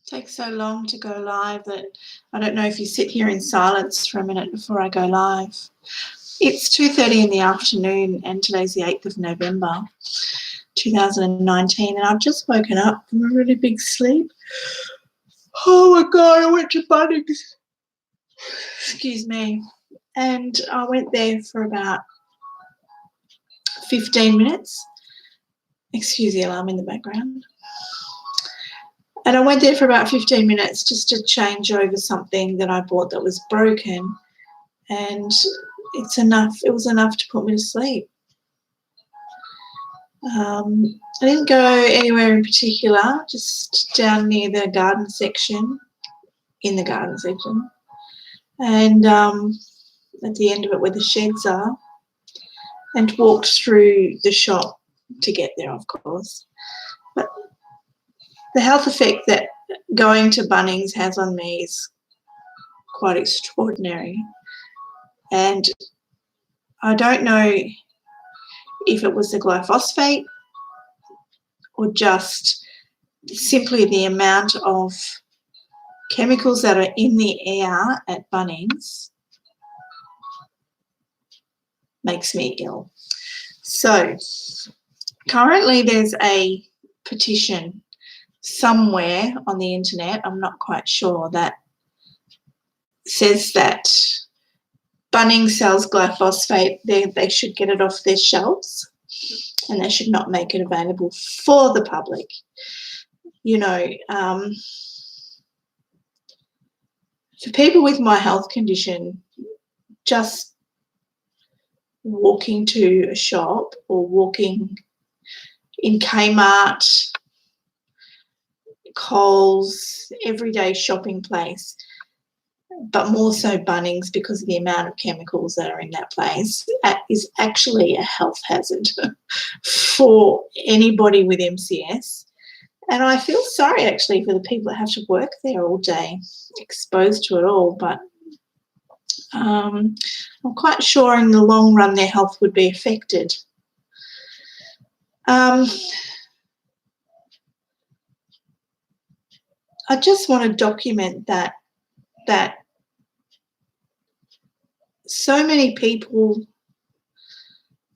Takes so long to go live that I don't know if you sit here in silence for a minute before I go live. It's 2:30 in the afternoon and today's the 8th of November 2019 and I've just woken up from a really big sleep. Oh my God, I went to Bunnings. Excuse me. And I went there for about 15 minutes. Excuse the alarm in the background. And I went there for about 15 minutes just to change over something that I bought that was broken. And it was enough to put me to sleep. I didn't go anywhere in particular, just down near the garden section, in the garden section. And at the end of it where the sheds are, and walked through the shop to get there, of course. But the health effect that going to Bunnings has on me is quite extraordinary. And I don't know if it was the glyphosate or just simply the amount of chemicals that are in the air at Bunnings makes me ill. So currently there's a petition somewhere on the internet, I'm not quite sure, that says that Bunnings sells glyphosate, they should get it off their shelves and they should not make it available for the public. You know, for people with my health condition, just walking to a shop or walking in Kmart, Coles, everyday shopping place, but more so Bunnings because of the amount of chemicals that are in that place, is actually a health hazard for anybody with MCS. And I feel sorry actually for the people that have to work there all day, exposed to it all, but I'm quite sure in the long run their health would be affected. I just want to document that so many people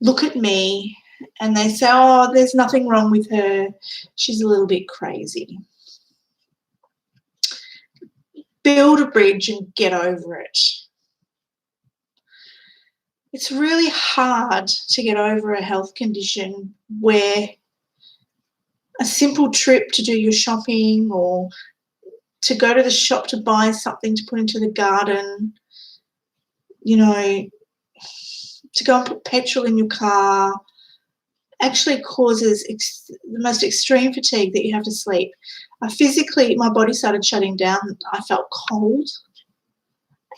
look at me and they say, oh, there's nothing wrong with her, she's a little bit crazy. Build a bridge and get over it. It's really hard to get over a health condition where a simple trip to do your shopping or to go to the shop to buy something to put into the garden, you know, to go and put petrol in your car, actually causes the most extreme fatigue that you have to sleep. Physically, my body started shutting down. I felt cold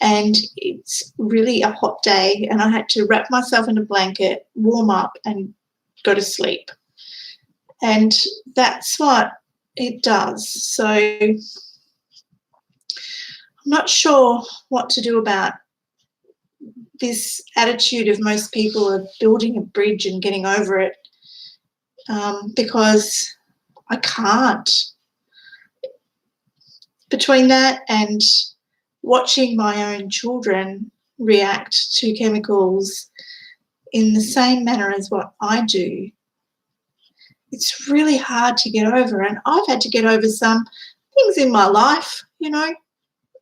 and it's really a hot day and I had to wrap myself in a blanket, warm up and go to sleep. And that's what it does. So I'm not sure what to do about this attitude of most people of building a bridge and getting over it, because I can't. Between that and watching my own children react to chemicals in the same manner as what I do, it's really hard to get over. And I've had to get over some things in my life, you know,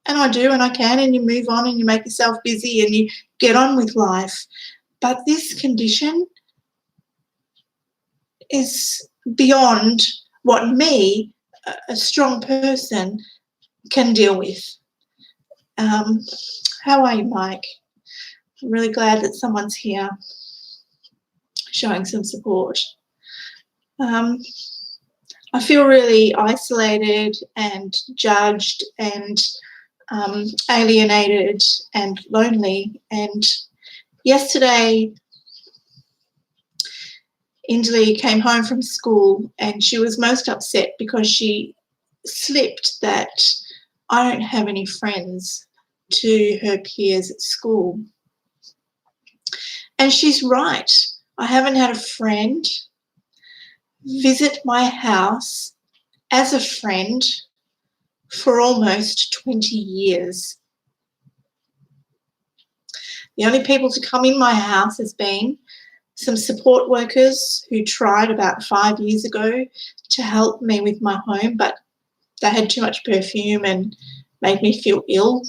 and I do and I can, and you move on and you make yourself busy and you get on with life. But this condition is beyond what me, a strong person, can deal with. How are you, Mike? I'm really glad that someone's here showing some support. I feel really isolated and judged and alienated and lonely. And yesterday, Indley came home from school and she was most upset because she slipped that I don't have any friends to her peers at school. And she's right. I haven't had a friend visit my house as a friend for almost 20 years. The only people to come in my house has been some support workers who tried about 5 years ago to help me with my home, but they had too much perfume and made me feel ill.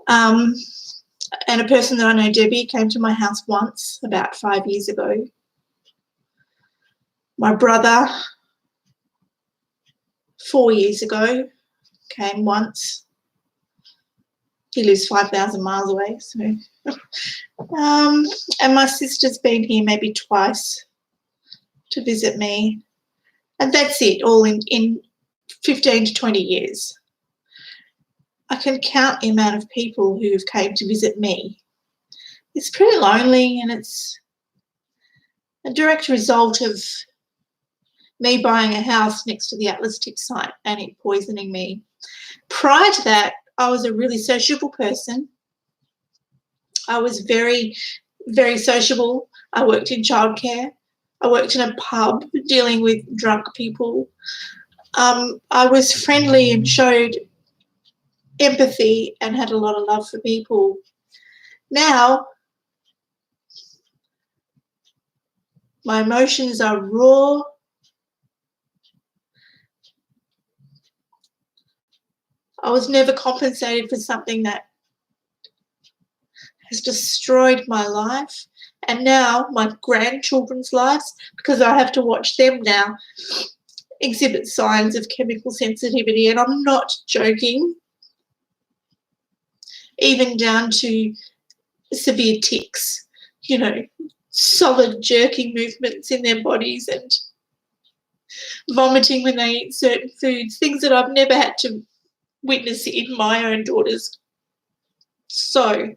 And a person that I know, Debbie, came to my house once about 5 years ago. My brother, 4 years ago, came once. He lives 5,000 miles away. So, and my sister's been here maybe twice to visit me. And that's it, all in 15 to 20 years. I can count the amount of people who have came to visit me. It's pretty lonely, and it's a direct result of me buying a house next to the Atlas tip site and it poisoning me. Prior to that, I was a really sociable person. I was very, very sociable. I worked in childcare. I worked in a pub dealing with drunk people. I was friendly and showed empathy and had a lot of love for people. Now, my emotions are raw. I was never compensated for something that has destroyed my life, and now my grandchildren's lives, because I have to watch them now, exhibit signs of chemical sensitivity, and I'm not joking, even down to severe tics, solid jerking movements in their bodies and vomiting when they eat certain foods, things that I've never had to witness in my own daughters. So I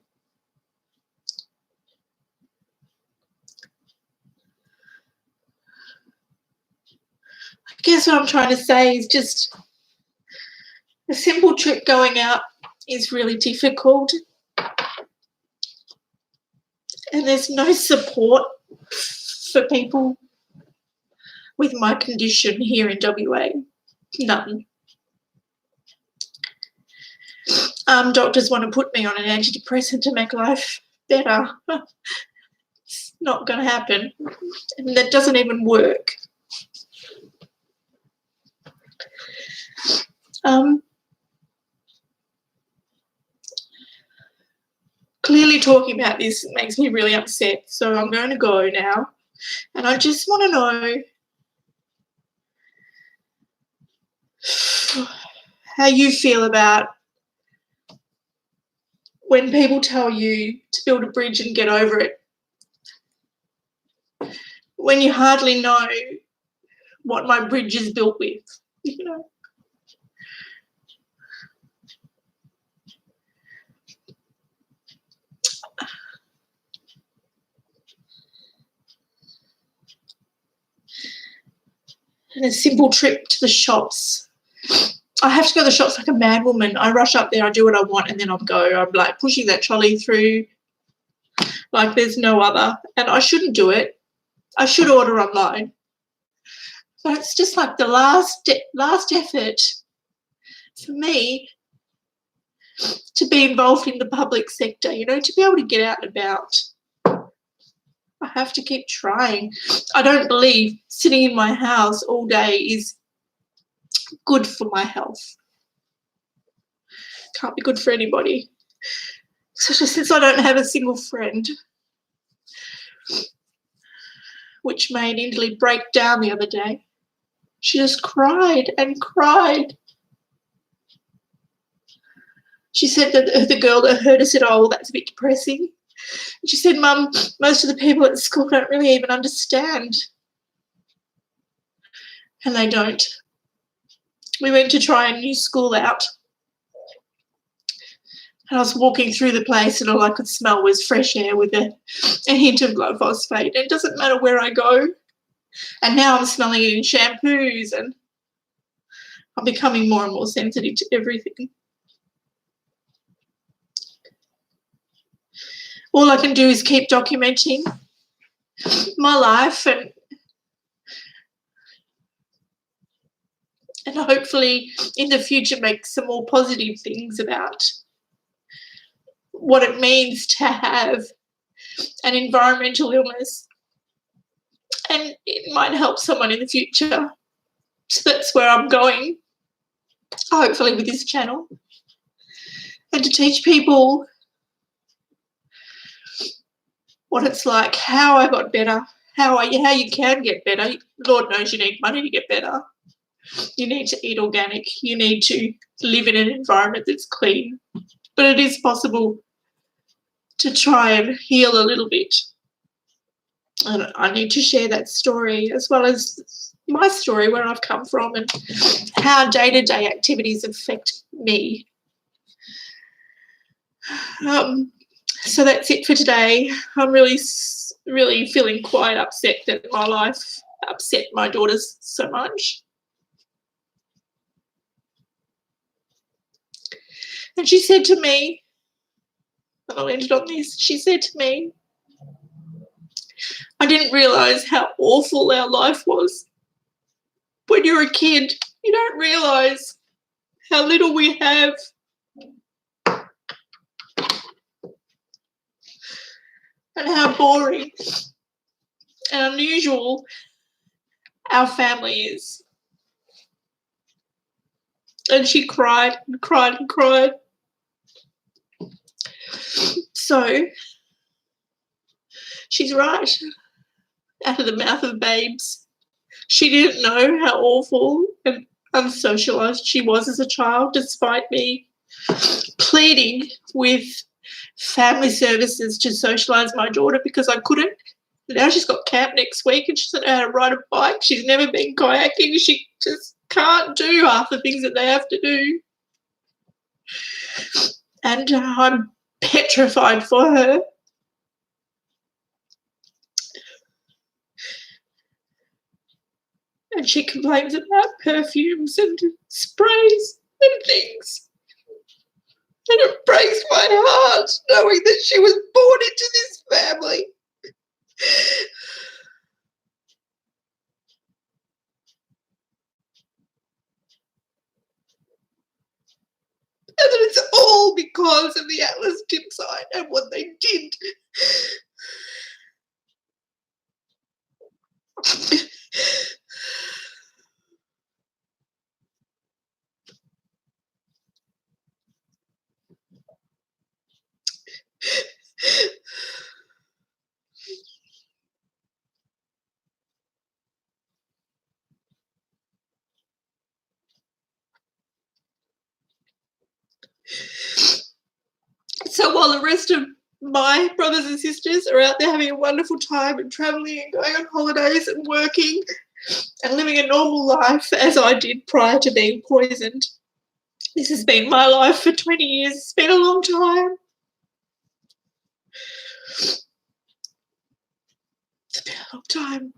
guess what I'm trying to say is just a simple trip going out is really difficult, and there's no support for people with my condition here in WA. None. Doctors want to put me on an antidepressant to make life better. It's not going to happen, and that doesn't even work. Clearly talking about this makes me really upset, so I'm going to go now, and I just want to know how you feel about when people tell you to build a bridge and get over it, when you hardly know what my bridge is built with, And a simple trip to the shops. I have to go to the shops like a mad woman. I rush up there, I do what I want, and then I'll go. I'm like pushing that trolley through like there's no other. And I shouldn't do it. I should order online. But it's just like the last effort for me to be involved in the public sector, to be able to get out and about. I have to keep trying. I don't believe sitting in my house all day is good for my health. Can't be good for anybody. Especially since I don't have a single friend, which made Indley break down the other day. She just cried and cried. She said that the girl that heard her said, "Oh, well, that's a bit depressing." And she said, "Mum, most of the people at school don't really even understand." And they don't. We went to try a new school out. And I was walking through the place and all I could smell was fresh air with a hint of glyphosate. And it doesn't matter where I go. And now I'm smelling it in shampoos, and I'm becoming more and more sensitive to everything. All I can do is keep documenting my life, and and hopefully in the future make some more positive things about what it means to have an environmental illness, and it might help someone in the future. So that's where I'm going, hopefully with this channel, and to teach people what it's like, how I got better, how you can get better. Lord knows you need money to get better. You need to eat organic. You need to live in an environment that's clean. But it is possible to try and heal a little bit. And I need to share that story, as well as my story, where I've come from and how day-to-day activities affect me. So that's it for today. I'm really feeling quite upset that my life upset my daughters so much. And she said to me, and I'll end it on this, she said to me, I didn't realise how awful our life was. When you're a kid, you don't realise how little we have. And how boring and unusual our family is. And she cried and cried and cried. So she's right. Out of the mouth of babes. She didn't know how awful and unsocialised she was as a child, despite me pleading with family services to socialise my daughter because I couldn't. Now she's got camp next week and she doesn't know how to ride a bike. She's never been kayaking. She just can't do half the things that they have to do. And I'm petrified for her. And she complains about perfumes and sprays and things. And it breaks my heart knowing that she was born into this family. And that it's all because of the Atlas tip sign and what they did. So while the rest of my brothers and sisters are out there having a wonderful time and travelling and going on holidays and working and living a normal life as I did prior to being poisoned, this has been my life for 20 years. It's been a long time. It's been a long time.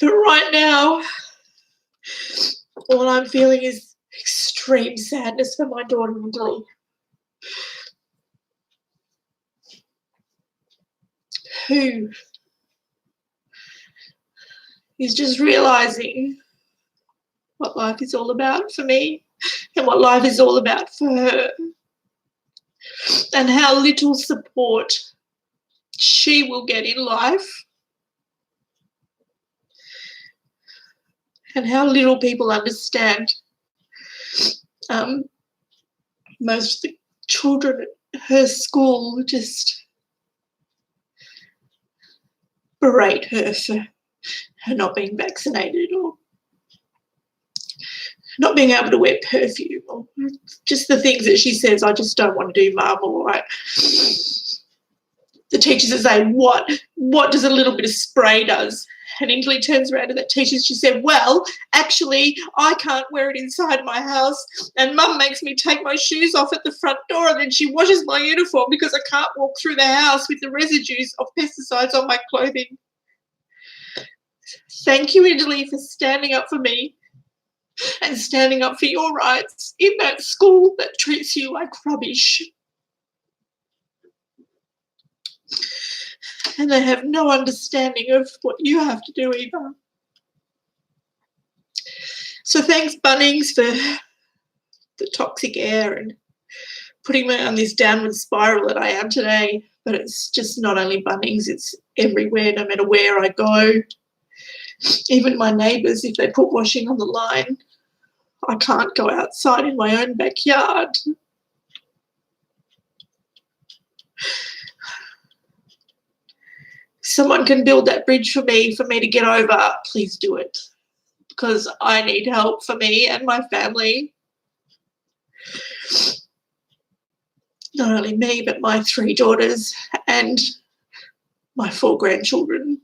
But right now, all I'm feeling is extreme sadness for my daughter, Natalie, who is just realising what life is all about for me and what life is all about for her, and how little support she will get in life, and how little people understand. Most of the children at her school just berate her for her not being vaccinated or not being able to wear perfume, or just the things that she says, I just don't want to do, Mum, or the teachers are saying, what does a little bit of spray does? And Ainsley turns around to that teacher, she said, well, actually, I can't wear it inside my house, and Mum makes me take my shoes off at the front door, and then she washes my uniform because I can't walk through the house with the residues of pesticides on my clothing. Thank you, Ainsley, for standing up for me and standing up for your rights in that school that treats you like rubbish. And they have no understanding of what you have to do either. So thanks, Bunnings, for the toxic air and putting me on this downward spiral that I am today. But it's just not only Bunnings, it's everywhere, no matter where I go. Even my neighbours, if they put washing on the line, I can't go outside in my own backyard. Someone can build that bridge for me to get over, please do it. Because I need help for me and my family. Not only me, but my 3 daughters and my 4 grandchildren.